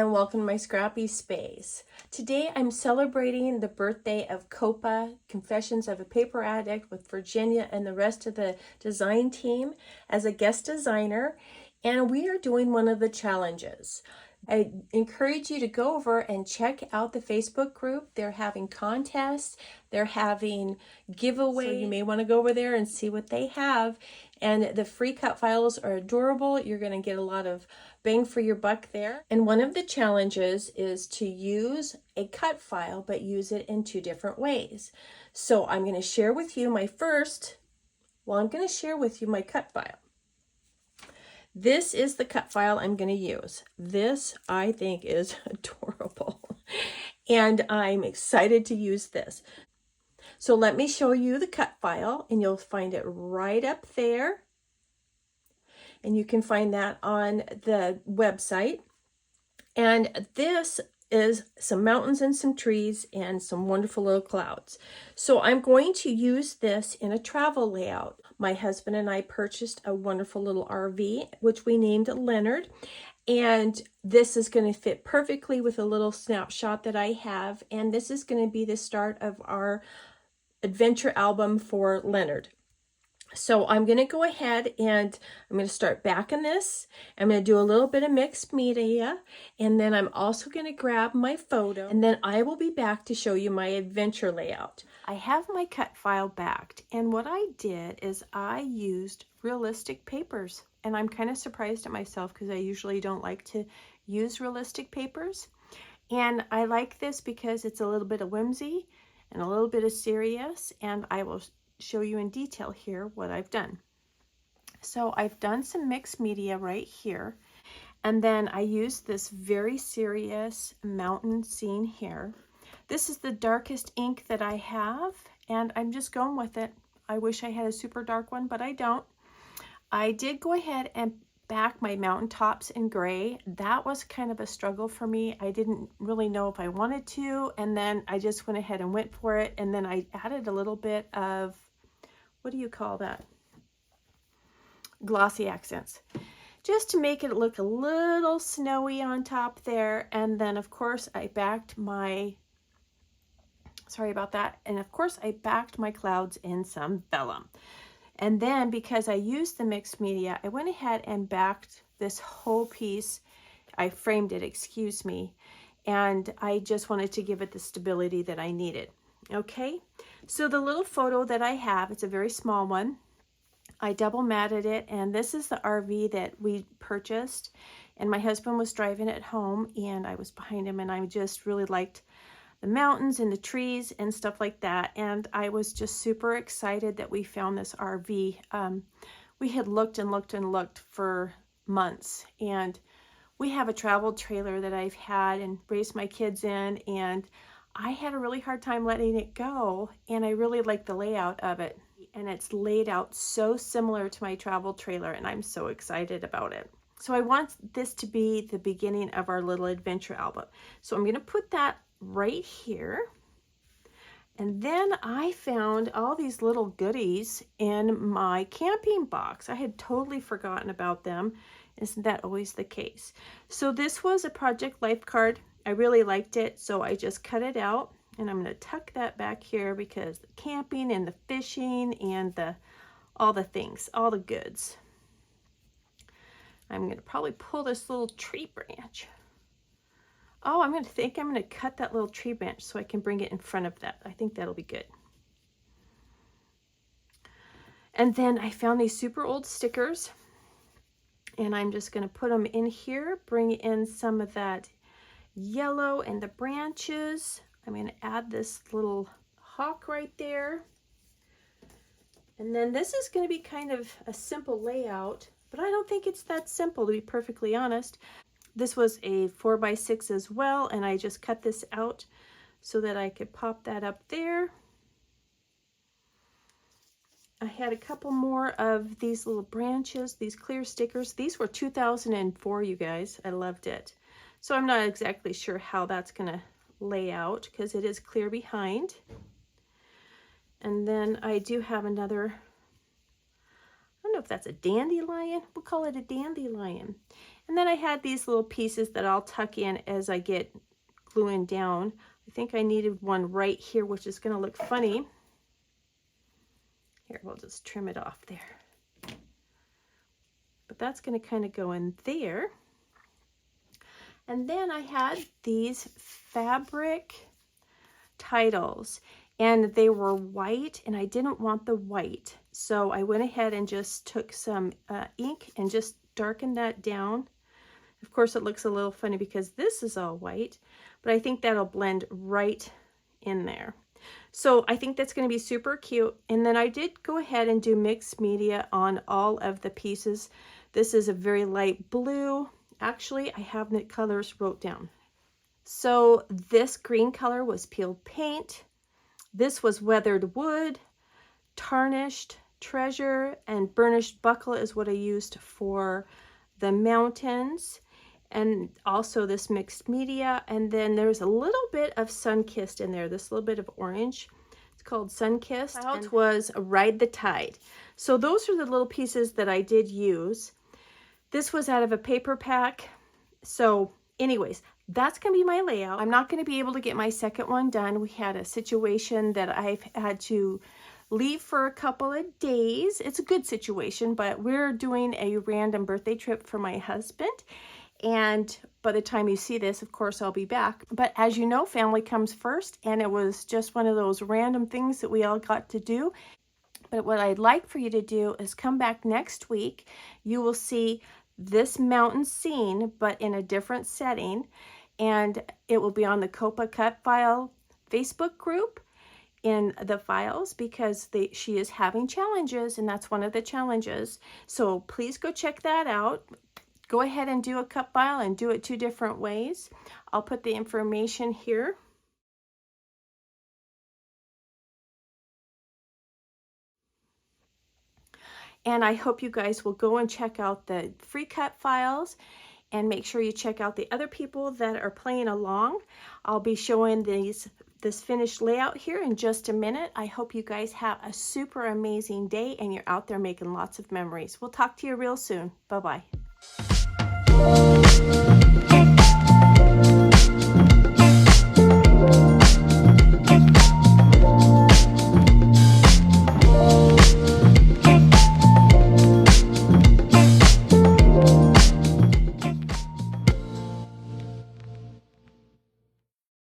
and welcome to my scrappy space. Today I'm celebrating the birthday of COAPA, Confessions of a Paper Addict, with Virginia and the rest of the design team as a guest designer, and we are doing one of the challenges. I encourage you to go over and check out the Facebook group. They're having contests, they're having giveaways, so you may want to go over there and see what they have. And the free cut files are adorable. You're going to get a lot of bang for your buck there. And one of the challenges is to use a cut file, but use it in two different ways. So I'm going to share with you my cut file. This is the cut file I'm going to use. This, I think, is adorable. And I'm excited to use this. So let me show you the cut file, and you'll find it right up there. And you can find that on the website. And this is some mountains and some trees and some wonderful little clouds. So I'm going to use this in a travel layout. My husband and I purchased a wonderful little RV, which we named Leonard. And this is going to fit perfectly with a little snapshot that I have. And this is going to be the start of our adventure album for Leonard. So I'm going to go ahead and I'm going to start back in this. I'm going to do a little bit of mixed media, and then I'm also going to grab my photo, and then I will be back to show you my adventure layout. I have my cut file backed, and what I did is I used realistic papers, and I'm kind of surprised at myself because I usually don't like to use realistic papers. And I like this because it's a little bit of whimsy and a little bit of serious, and I will show you in detail here what I've done. So I've done some mixed media right here, and then I used this very serious mountain scene here. This is the darkest ink that I have, and I'm just going with it. I wish I had a super dark one, but I don't. I did go ahead and back my mountaintops in gray. That was kind of a struggle for me. I didn't really know if I wanted to, and then I just went ahead and went for it, and then I added a little bit of, what do you call that? Glossy accents, just to make it look a little snowy on top there. And then of course I backed my, sorry about that, and of course I backed my clouds in some vellum. And then because I used the mixed media, I went ahead and backed this whole piece. I framed it, excuse me, and I just wanted to give it the stability that I needed. Okay, so the little photo that I have, it's a very small one. I double matted it, and this is the RV that we purchased, and my husband was driving it home and I was behind him, and I just really liked the mountains and the trees and stuff like that, and I was just super excited that we found this RV. We had looked and looked and looked for months, and we have a travel trailer that I've had and raised my kids in, and I had a really hard time letting it go, and I really like the layout of it, and it's laid out so similar to my travel trailer, and I'm so excited about it. So I want this to be the beginning of our little adventure album. So I'm going to put that right here. And then I found all these little goodies in my camping box. I had totally forgotten about them. Isn't that always the case? So this was a Project Life card. I really liked it, so I just cut it out, and I'm going to tuck that back here because the camping and the fishing and all the things, all the goods. I'm going to probably pull this little tree branch. Oh, I'm going to cut that little tree branch so I can bring it in front of that. I think that'll be good. And then I found these super old stickers, and I'm just going to put them in here, bring in some of that yellow and the branches. I'm going to add this little hawk right there. And then this is going to be kind of a simple layout, but I don't think it's that simple, to be perfectly honest. This was a 4x6 as well, and I just cut this out so that I could pop that up there. I had a couple more of these little branches, these clear stickers. These were 2004, you guys. I loved it. So I'm not exactly sure how that's going to lay out because it is clear behind. And then I do have another, I don't know if that's a dandelion. We'll call it a dandelion. And then I had these little pieces that I'll tuck in as I get gluing down. I think I needed one right here, which is going to look funny. Here, we'll just trim it off there. But that's going to kind of go in there. And then I had these fabric titles, and they were white, and I didn't want the white. So I went ahead and just took some ink and just darkened that down. Of course, it looks a little funny because this is all white, but I think that'll blend right in there. So I think that's going to be super cute. And then I did go ahead and do mixed media on all of the pieces. This is a very light blue. Actually, I have the colors wrote down. So this green color was peeled paint. This was weathered wood, tarnished treasure, and burnished buckle is what I used for the mountains. And also this mixed media. And then there's a little bit of sun-kissed in there, this little bit of orange. It's called sun-kissed. And was Ride the Tide. So those are the little pieces that I did use. This was out of a paper pack. So anyways, that's going to be my layout. I'm not going to be able to get my second one done. We had a situation that I've had to leave for a couple of days. It's a good situation, but we're doing a random birthday trip for my husband. And by the time you see this, of course, I'll be back. But as you know, family comes first, and it was just one of those random things that we all got to do. But what I'd like for you to do is come back next week. You will see this mountain scene, but in a different setting. And it will be on the COAPA Cut File Facebook group in the files, because she is having challenges, and that's one of the challenges. So please go check that out. Go ahead and do a cut file and do it 2 different ways. I'll put the information here. And I hope you guys will go and check out the free cut files, and make sure you check out the other people that are playing along. I'll be showing this finished layout here in just a minute. I hope you guys have a super amazing day and you're out there making lots of memories. We'll talk to you real soon. Bye-bye.